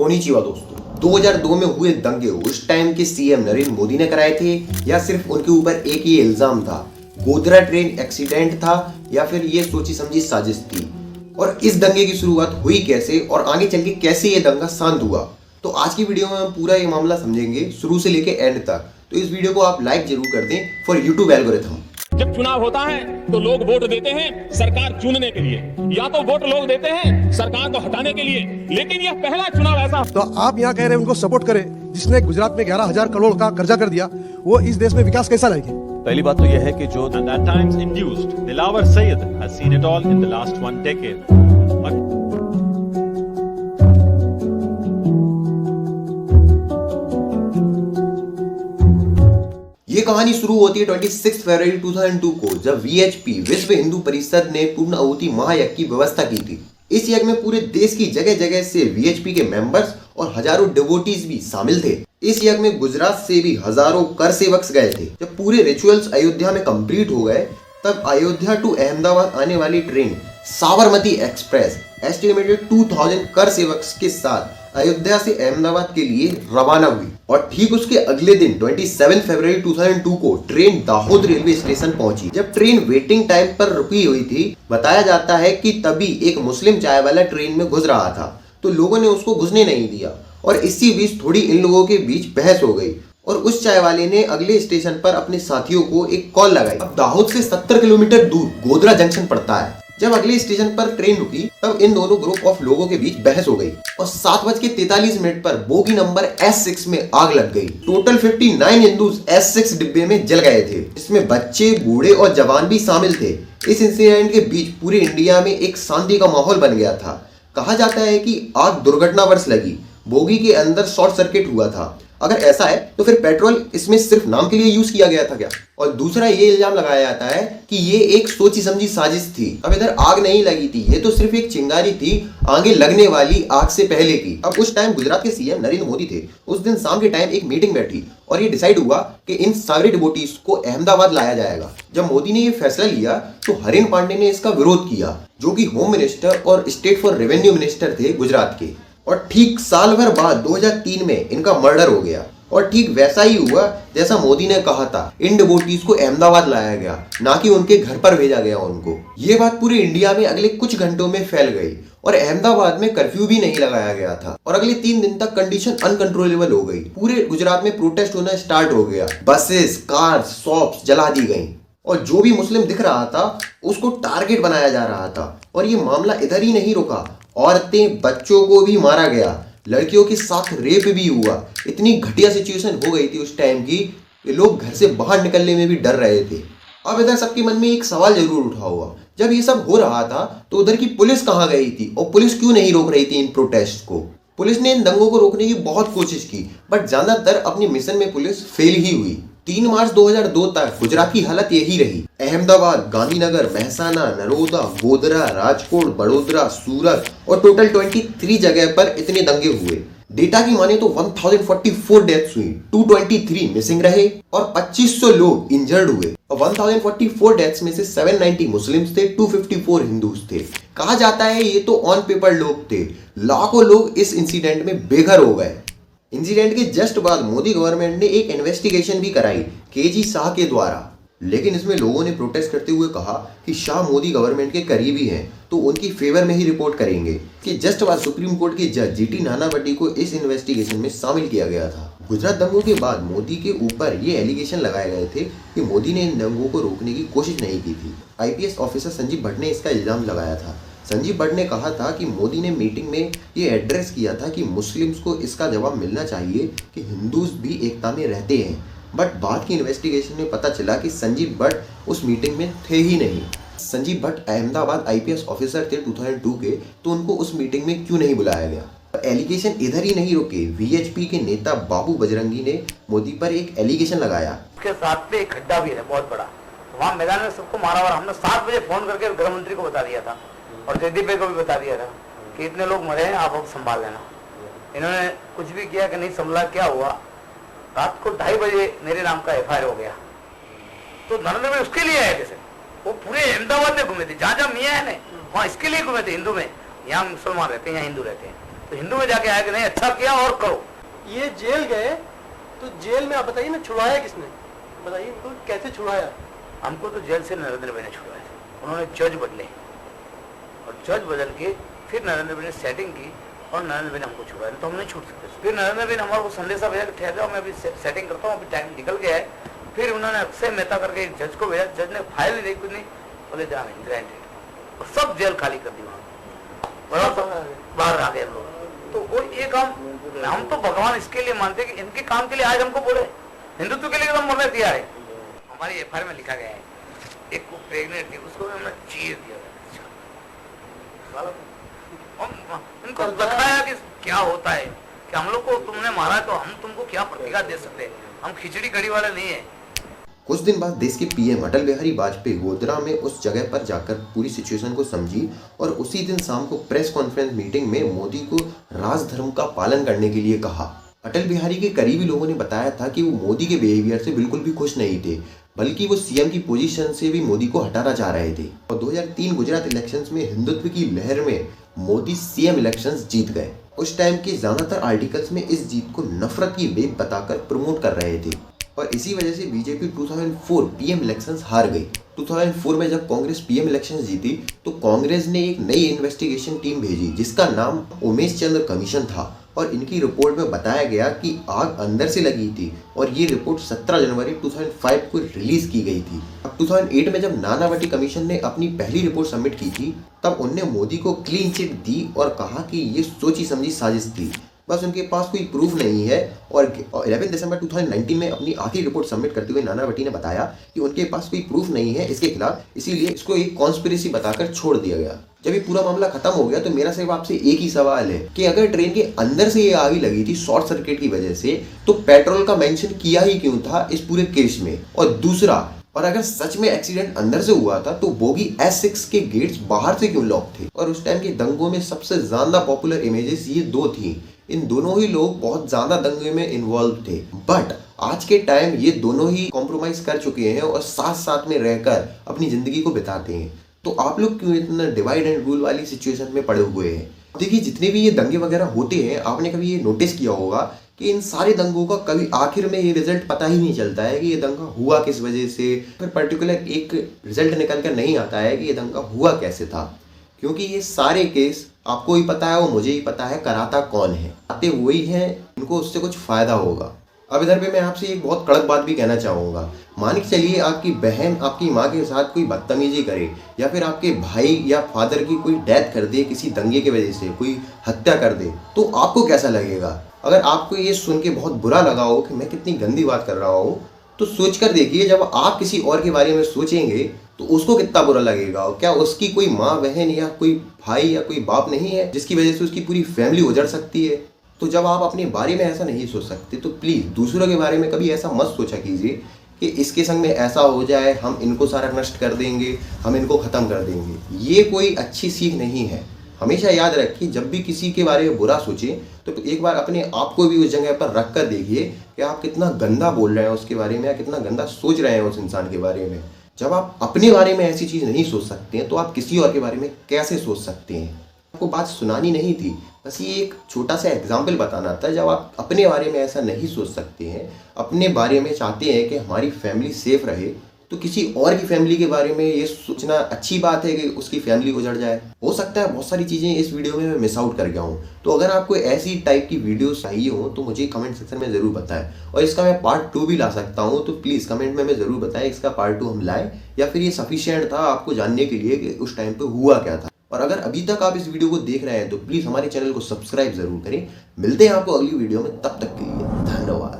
Konnichiwa दोस्तों, 2002 में हुए दंगे उस टाइम के सीएम नरेंद्र मोदी ने कराए थे या सिर्फ उनके ऊपर एक ही इल्जाम था? गोधरा ट्रेन एक्सीडेंट था या फिर ये सोची समझी साजिश थी? और इस दंगे की शुरुआत हुई कैसे और आगे चल के कैसे ये दंगा शांत हुआ? तो आज की वीडियो में हम पूरा ये मामला समझेंगे शुरू से लेके एंड तक। तो इस वीडियो को आप लाइक जरूर कर दें फॉर यूट्यूब एल्गोरिथम। जब चुनाव होता है तो लोग वोट देते हैं सरकार चुनने के लिए, या तो वोट लोग देते हैं सरकार को हटाने के लिए, लेकिन यह पहला चुनाव ऐसा। तो आप यहाँ कह रहे हैं उनको सपोर्ट करें जिसने गुजरात में 11,000 करोड़ का कर्जा कर दिया, वो इस देश में विकास कैसा लाएगी? पहली बात तो यह है कि जो that times induced Dilawar Syed has seen it all in the last 1 decade. ये कहानी शुरू होती है 26 फरवरी 2002 को, जब वीएचपी विश्व हिंदू परिषद ने पूर्ण आहुति महायज्ञ की व्यवस्था की थी। इस यज्ञ में पूरे देश की जगह जगह से वीएचपी के मेंबर्स और हजारों डिवोटीज भी शामिल थे। इस यज्ञ में गुजरात से भी हजारों कर सेवक गए थे। जब पूरे रिचुअल्स अयोध्या में कंप्लीट हो गए, तब अयोध्या टू अहमदाबाद आने वाली ट्रेन साबरमती एक्सप्रेस एस्टिमेटेड 2000 कर सेवक के साथ अयोध्या से अहमदाबाद के लिए रवाना हुई। और ठीक उसके अगले दिन 27 फरवरी 2002 को ट्रेन दाहोद रेलवे स्टेशन पहुंची। जब ट्रेन वेटिंग टाइम पर रुकी हुई थी, बताया जाता है कि तभी एक मुस्लिम चाय वाला ट्रेन में घुस रहा था, तो लोगों ने उसको घुसने नहीं दिया और इसी बीच थोड़ी इन लोगों के बीच बहस हो गई और उस चाय वाले ने अगले स्टेशन पर अपने साथियों को एक कॉल लगाई। अब दाहोद से 70 किलोमीटर दूर गोधरा जंक्शन पड़ता है। जब अगले स्टेशन पर ट्रेन रुकी, तब इन दोनों ग्रुप ऑफ लोगों के बीच बहस हो गई और 7:43 पर बोगी नंबर S6 में आग लग गई। टोटल 59 हिंदू S6 डिब्बे में जल गए थे। इसमें बच्चे, बूढ़े और जवान भी शामिल थे। इस इंसिडेंट के बीच पूरे इंडिया में एक शांति का माहौल बन गया था। कहा जाता है कि आग दुर्घटनावश लगी, बोगी के अंदर शॉर्ट सर्किट हुआ था। अगर ऐसा है तो फिर पेट्रोल इसमें सिर्फ नाम के लिए यूज किया गया था क्या? और दूसरा ये इल्जाम लगाया जाता है कि ये एक सोची समझी साजिश थी। अब इधर आग नहीं लगी थी, ये तो सिर्फ एक चिंगारी थी आगे लगने वाली आग से पहले की। अब उस टाइम गुजरात के सीएम नरेंद्र मोदी थे। उस दिन शाम के टाइम एक मीटिंग बैठी और ये डिसाइड हुआ कि इन सारे डिवोटीज को अहमदाबाद लाया जाएगा। जब मोदी ने ये फैसला लिया तो हरीन पांडे ने इसका विरोध किया, जो कि होम मिनिस्टर और स्टेट फॉर रेवेन्यू मिनिस्टर थे गुजरात के। और ठीक साल भर बाद 2003 में इनका मर्डर हो गया और ठीक वैसा ही हुआ जैसा मोदी ने कहा था। इन डिवोटीज को अहमदाबाद लाया गया, ना कि उनके घर पर भेजा गया उनको। ये बात पूरे इंडिया में अगले कुछ घंटों में फैल गई और अहमदाबाद में कर्फ्यू भी नहीं लगाया गया था और अगले 3 दिन तक कंडीशन अनकंट्रोलेबल हो गई। पूरे गुजरात में प्रोटेस्ट होना स्टार्ट हो गया। बसेस, कार्स, शॉप्स जला दी गई और जो भी मुस्लिम दिख रहा था उसको टारगेट बनाया जा रहा था। और ये मामला इधर ही नहीं रुका, औरतें, बच्चों को भी मारा गया, लड़कियों के साथ रेप भी हुआ। इतनी घटिया सिचुएशन हो गई थी उस टाइम की कि लोग घर से बाहर निकलने में भी डर रहे थे। अब इधर सबके मन में एक सवाल जरूर उठा हुआ, जब ये सब हो रहा था तो उधर की पुलिस कहाँ गई थी और पुलिस क्यों नहीं रोक रही थी इन प्रोटेस्ट को? पुलिस ने इन दंगों को रोकने की बहुत कोशिश की, बट ज्यादातर अपनी मिशन में पुलिस फेल ही हुई। 3 मार्च 2002 तक गुजरात की हालत यही रही। अहमदाबाद, गांधीनगर, महसाना, नरोदा, गोधरा, राजकोट, बड़ोदरा, सूरत और टोटल 23 जगह पर इतने दंगे हुए। डेटा की माने तो 1044 डेथ्स हुई, 223 मिसिंग रहे और 2500 लोग इंजर्ड हुए। और 1044 डेथ्स में से 790 मुस्लिम्स थे, 254 हिंदूज थे। कहा जाता है ये तो ऑन पेपर लोग थे। लाखों लोग इस इंसिडेंट में बेघर हो गए। इंसिडेंट के जस्ट बाद मोदी गवर्नमेंट ने एक इन्वेस्टिगेशन भी कराई केजी शाह के द्वारा, लेकिन इसमें लोगों ने प्रोटेस्ट करते हुए कहा कि शाह मोदी गवर्नमेंट के करीबी हैं तो उनकी फेवर में ही रिपोर्ट करेंगे। कि जस्ट बाद सुप्रीम कोर्ट के जज जीटी नानावटी को इस इन्वेस्टिगेशन में शामिल किया गया था। गुजरात दंगों के बाद मोदी के ऊपर ये एलिगेशन लगाए गए थे कि मोदी ने इन दंगों को रोकने की कोशिश नहीं की थी। आईपीएस ऑफिसर संजीव भट्ट ने इसका इल्जाम लगाया था। संजीव भट्ट ने कहा था कि मोदी ने मीटिंग में ये एड्रेस किया था कि मुस्लिम्स को इसका जवाब मिलना चाहिए कि हिंदूज भी एकता में रहते हैं। बट बाद की इन्वेस्टिगेशन में पता चला कि संजीव भट्ट उस मीटिंग में थे ही नहीं। संजीव भट्ट अहमदाबाद आईपीएस ऑफिसर थे 2002 के, तो उनको उस मीटिंग में क्यों नहीं बुलाया गया? एलिगेशन इधर ही नहीं रुके। वीएचपी के नेता बाबू बजरंगी ने मोदी पर एक एलिगेशन लगाया। उसके साथ में एक खड्डा भी है बहुत बड़ा, वहाँ मैदान में सबको मारा हुआ। हमने 7 बजे फोन करके गृह मंत्री को बता दिया था और जयदीप भाई को भी बता दिया था कि इतने लोग मरे हैं, आप अब संभाल लेना। इन्होंने कुछ भी किया कि नहीं संभला। क्या हुआ, रात को 2:30 बजे मेरे नाम का एफआईआर हो गया। तो नरेंद्र भाई उसके लिए आए थे, वो पूरे अहमदाबाद में घूमे थे, जहाँ जहाँ मियाँ है ना वहाँ इसके लिए घूमे थे। हिंदू में, यहाँ मुसलमान रहते हैं, यहाँ हिंदू रहते हैं, तो हिंदू में जाके आया कि नहीं अच्छा किया और करो। ये जेल गए तो जेल में आप बताइए ना, छुड़वाया किसने? बताइए इनको कैसे छुड़वाया? हमको तो जेल से नरेंद्र भाई ने छुड़वाया। उन्होंने जज बदले और जज बदल के फिर नरेंद्र भाई ने सेटिंग की और नरेंद्र भाई ने हमको छुड़वाया, तो हम नहीं छूट सकते। फिर नरेंद्र भाई ने हमारे को संदेशा भेजा कि ठहर जाओ, मैं अभी सेटिंग करता हूँ, अभी टाइम निकल गया है। फिर उन्होंने अक्षय मेहता करके एक जज को भेजा, जज ने फाइल नहीं देखी, कुछ नहीं, बोले ग्रांटेड, और सब जेल खाली कर दी वहाँ, बाहर आ गए हम लोग। तो वो ये काम हम तो भगवान इसके लिए मानते कि इनके काम के लिए आज हमको बोले, हिंदुत्व के लिए हम मरने तैयार है। हमारी एफआईआर में लिखा गया है एक को प्रेग्नेंट थी, उसको हमने चीर दिया, इनको बताया कि क्या होता है कि हम लोग को तुमने मारा तो हम तुमको क्या प्रतिकार दे सकते हैं, हम खिचड़ी कड़ी वाले नहीं है। कुछ दिन बाद देश के पीएम अटल बिहारी वाजपेयी गोधरा में उस जगह पर जाकर पूरी सिचुएशन को समझी और उसी दिन शाम को प्रेस कॉन्फ्रेंस मीटिंग में मोदी को राजधर्म का पालन करने के लिए कहा। अटल बिहारी के करीबी लोगों ने बताया था कि वो मोदी के बिहेवियर से बिल्कुल भी खुश नहीं थे, बल्कि वो सीएम की पोजीशन से भी मोदी को हटाना चाह रहे थे। और 2003 गुजरात इलेक्शंस में हिंदुत्व की लहर में मोदी सीएम इलेक्शंस जीत गए। उस टाइम के ज्यादातर आर्टिकल्स में इस जीत को नफरत की वेब बताकर प्रमोट कर रहे थे और इसी वजह से बीजेपी 2004 पीएम इलेक्शंस हार गई। 2004 में जब कांग्रेस पीएम इलेक्शंस जीती तो कांग्रेस ने एक नई इन्वेस्टिगेशन टीम भेजी जिसका नाम उमेश चंद्र कमीशन था और इनकी रिपोर्ट में बताया गया कि आग अंदर से लगी थी और ये रिपोर्ट 17 जनवरी 2005 को रिलीज की गई थी। अब 2008 में जब नानावटी कमीशन ने अपनी पहली रिपोर्ट सबमिट की थी तब उनने मोदी को क्लीन चिट दी और कहा कि ये सोची समझी साजिश थी, बस उनके पास कोई प्रूफ नहीं है। और 11 दिसंबर 2019 में अपनी आखिरी रिपोर्ट सबमिट करते हुए नानावटी ने बताया कि उनके पास कोई प्रूफ नहीं है इसके खिलाफ, इसीलिए इसको एक कॉन्स्पिरेसी बताकर छोड़ दिया गया। जब ये पूरा मामला खत्म हो गया तो मेरा सिर्फ आपसे एक ही सवाल है कि अगर ट्रेन के अंदर से ये आग लगी थी शॉर्ट सर्किट की वजह से तो पेट्रोल का मेंशन किया ही क्यों था इस पूरे केस में? और दूसरा, और अगर सच में एक्सीडेंट अंदर से हुआ था तो बोगी S6 के गेट्स बाहर से क्यों लॉक थे? और उस टाइम के दंगों में सबसे ज्यादा पॉपुलर इमेजेस ये दो थी। इन दोनों ही लोग बहुत ज्यादा दंगे में इन्वॉल्व थे, बट आज के टाइम ये दोनों ही कॉम्प्रोमाइज कर चुके हैं और साथ साथ में रहकर अपनी जिंदगी को बिताते हैं। तो आप लोग क्यों इतना डिवाइड एंड रूल वाली सिचुएशन में पड़े हुए हैं? देखिए, जितने भी ये दंगे वगैरह होते हैं आपने कभी ये नोटिस किया होगा कि इन सारे दंगों का कभी आखिर में ये रिजल्ट पता ही नहीं चलता है कि ये दंगा हुआ किस वजह से, फिर पर्टिकुलर एक रिजल्ट निकल कर नहीं आता है कि ये दंगा हुआ कैसे था, क्योंकि ये सारे केस आपको ही पता है और मुझे ही पता है कराता कौन है, आते वही हैं, इनको उससे कुछ फायदा होगा। अब इधर पे मैं आपसे एक बहुत कड़क बात भी कहना चाहूँगा। मान के चलिए आपकी बहन आपकी माँ के साथ कोई बदतमीजी करे या फिर आपके भाई या फादर की कोई डेथ कर दे किसी दंगे की वजह से, कोई हत्या कर दे, तो आपको कैसा लगेगा? अगर आपको ये सुन के बहुत बुरा लगा हो कि मैं कितनी गंदी बात कर रहा हूँ तो सोच कर देखिए, जब आप किसी और के बारे में सोचेंगे तो उसको कितना बुरा लगेगा। क्या उसकी कोई माँ बहन या कोई भाई या कोई बाप नहीं है जिसकी वजह से उसकी पूरी फैमिली उजड़ सकती है? तो जब आप अपने बारे में ऐसा नहीं सोच सकते तो प्लीज़ दूसरों के बारे में कभी ऐसा मत सोचा कीजिए कि इसके संग में ऐसा हो जाए, हम इनको सारा नष्ट कर देंगे, हम इनको ख़त्म कर देंगे। ये कोई अच्छी सीख नहीं है। हमेशा याद रखिए, जब भी किसी के बारे में बुरा सोचें तो एक बार अपने आप को भी उस जगह पर रख कर देखिए कि आप कितना गंदा बोल रहे हैं उसके बारे में या कितना गंदा सोच रहे हैं उस इंसान के बारे में। जब आप अपने बारे में ऐसी चीज़ नहीं सोच सकते हैं तो आप किसी और के बारे में कैसे सोच सकते हैं? आपको बात सुनानी नहीं थी, बस ये एक छोटा सा एग्जाम्पल बताना था। जब आप अपने बारे में ऐसा नहीं सोच सकते हैं, अपने बारे में चाहते हैं कि हमारी फैमिली सेफ रहे, तो किसी और की फैमिली के बारे में ये सोचना अच्छी बात है कि उसकी फैमिली उजड़ जाए? हो सकता है बहुत सारी चीज़ें इस वीडियो में मैं मिस आउट कर गया हूँ। तो अगर आपको ऐसी टाइप की वीडियोस चाहिए हो तो मुझे कमेंट सेक्शन में ज़रूर बताएं और इसका मैं पार्ट 2 भी ला सकता हूँ, तो प्लीज़ कमेंट में ज़रूर बताएं इसका पार्ट 2 हम लाएँ या फिर ये सफिशिएंट था आपको जानने के लिए कि उस टाइम पर हुआ क्या था। और अगर अभी तक आप इस वीडियो को देख रहे हैं तो प्लीज़ हमारे चैनल को सब्सक्राइब ज़रूर करें। मिलते हैं आपको अगली वीडियो में, तब तक के लिए धन्यवाद।